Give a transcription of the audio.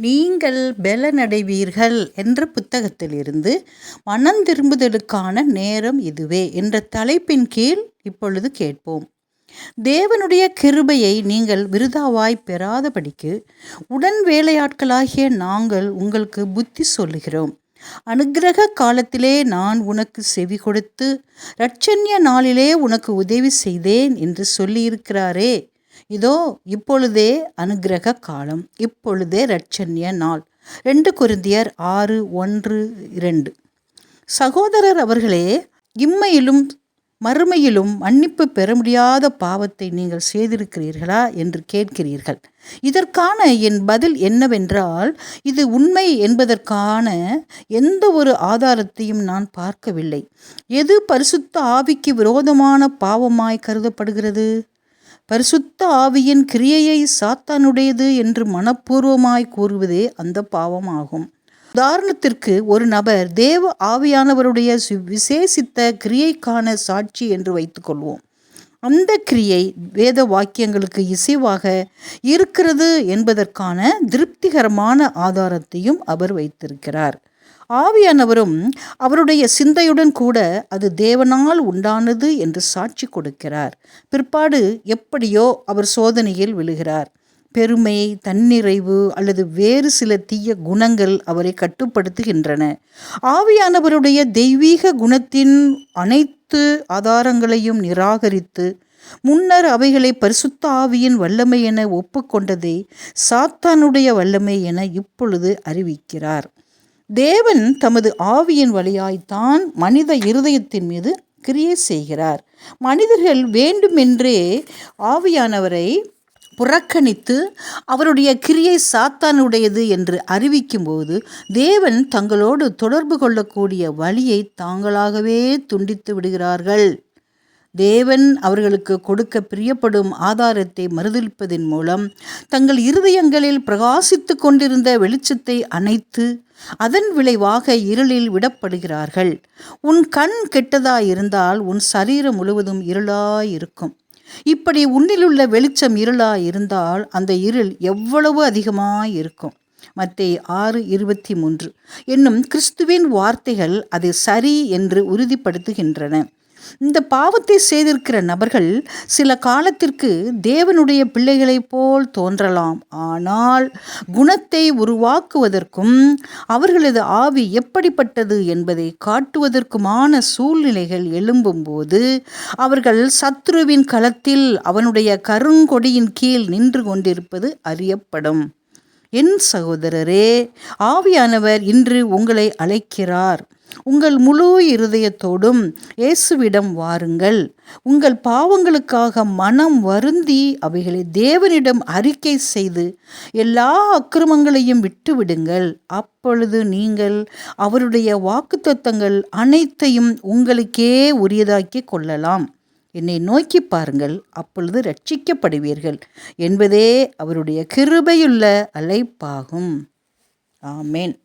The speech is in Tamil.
நீங்கள் பெலனடைவீர்கள் என்ற புத்தகத்திலிருந்து மனம் திரும்புதலுக்கான நேரம் இதுவே என்ற தலைப்பின் கீழ் இப்பொழுது கேட்போம். தேவனுடைய கிருபையை நீங்கள் விருதாவாய் பெறாதபடிக்கு உடன் வேலையாட்களாகிய நாங்கள் உங்களுக்கு புத்தி சொல்லுகிறோம். அனுக்கிரக காலத்திலே நான் உனக்கு செவி கொடுத்து இரட்சண்ய நாளிலே உனக்கு உதவி செய்தேன் என்று சொல்லியிருக்கிறாரே. இதோ இப்பொழுதே அனுக்கிரக காலம், இப்பொழுதே இரட்சண்ய நாள். 2 கொரிந்தியர் 6:1-2. சகோதரர் அவர்களே, இம்மையிலும் மறுமையிலும் மன்னிப்பு பெற முடியாத பாவத்தை நீங்கள் செய்திருக்கிறீர்களா என்று கேட்கிறீர்கள். இதற்கான என் பதில் என்னவென்றால், இது உண்மை என்பதற்கான எந்த ஒரு ஆதாரத்தையும் நான் பார்க்கவில்லை. எது பரிசுத்த ஆவிக்கு விரோதமான பாவமாய் கருதப்படுகிறது? பரிசுத்த ஆவியின் கிரியையை சாத்தானுடையது என்று மனப்பூர்வமாய் கூறுவதே அந்த பாவமாகும். உதாரணத்திற்கு, ஒரு நபர் தேவ ஆவியானவருடைய விசேஷித்த கிரியைக்கான சாட்சி என்று வைத்துக்கொள்வோம். அந்த கிரியை வேத வாக்கியங்களுக்கு இசைவாக இருக்கிறது என்பதற்கான திருப்திகரமான ஆதாரத்தையும் அவர் வைத்திருக்கிறார். ஆவியானவரும் அவருடைய சிந்தையுடன் கூட அது தேவனால் உண்டானது என்று சாட்சி கொடுக்கிறார். பிற்பாடு எப்படியோ அவர் சோதனையில் விழுகிறார். பெருமை, தன்னிறைவு அல்லது வேறு சில தீய குணங்கள் அவரை கட்டுப்படுத்துகின்றன. ஆவியானவருடைய தெய்வீக குணத்தின் அனைத்து ஆதாரங்களையும் நிராகரித்து முன்னர் அவைகளை பரிசுத்த ஆவியின் வல்லமை என ஒப்புக்கொண்டதை சாத்தானுடைய வல்லமை என இப்பொழுது அறிவிக்கிறார். தேவன் தமது ஆவியின் வழியாய்த்தான் மனித இருதயத்தின் மீது கிரியை செய்கிறார். மனிதர்கள் வேண்டுமென்றே ஆவியானவரை புறக்கணித்து அவருடைய கிரியை சாத்தானுடையது என்று அறிவிக்கும்போது தேவன் தங்களோடு தொடர்பு கொள்ளக்கூடிய வழியை தாங்களாகவே துண்டித்து விடுகிறார்கள். தேவன் அவர்களுக்கு கொடுக்க பிரியப்படும் ஆதாரத்தை மறுதலிப்பதன் மூலம் தங்கள் இருதயங்களில் பிரகாசித்து கொண்டிருந்த வெளிச்சத்தை அணைத்து அதன் விளைவாக இருளில் விடப்படுகிறார்கள். உன் கண் கெட்டதாயிருந்தால் உன் சரீரம் முழுவதும் இருளாயிருக்கும். இப்படி உன்னிலுள்ள வெளிச்சம் இருளாயிருந்தால் அந்த இருள் எவ்வளவு அதிகமாயிருக்கும். மத்தேயு 6:23 என்னும் கிறிஸ்துவின் வார்த்தைகள் அதை சரி என்று உறுதிப்படுத்துகின்றன. இந்த பாவத்தை செய்திருக்கிற நபர்கள் சில காலத்திற்கு தேவனுடைய பிள்ளைகளைப் போல் தோன்றலாம். ஆனால் குணத்தை உருவாக்குவதற்கும் அவர்களது ஆவி எப்படிப்பட்டது என்பதை காட்டுவதற்குமான சூழ்நிலைகள் எழும்பும்போது அவர்கள் சத்ருவின் களத்தில் அவனுடைய கருங்கொடியின் கீழ் நின்று கொண்டிருப்பது அறியப்படும். என் சகோதரரே, ஆவியானவர் இன்று உங்களை அழைக்கிறார். உங்கள் முழு இருதயத்தோடும் இயேசுவிடம் வாருங்கள். உங்கள் பாவங்களுக்காக மனம் வருந்தி அவைகளை தேவனிடம் அறிக்கை செய்து எல்லா அக்கிரமங்களையும் விட்டுவிடுங்கள். அப்பொழுது நீங்கள் அவருடைய வாக்குத்தத்தங்கள் அனைத்தையும் உங்களுக்கே உரியதாக்கி கொள்ளலாம். என்னை நோக்கி பாருங்கள், அப்பொழுது ரட்சிக்கப்படுவீர்கள் என்பதே அவருடைய கிருபையுள்ள அழைப்பாகும். ஆமென்.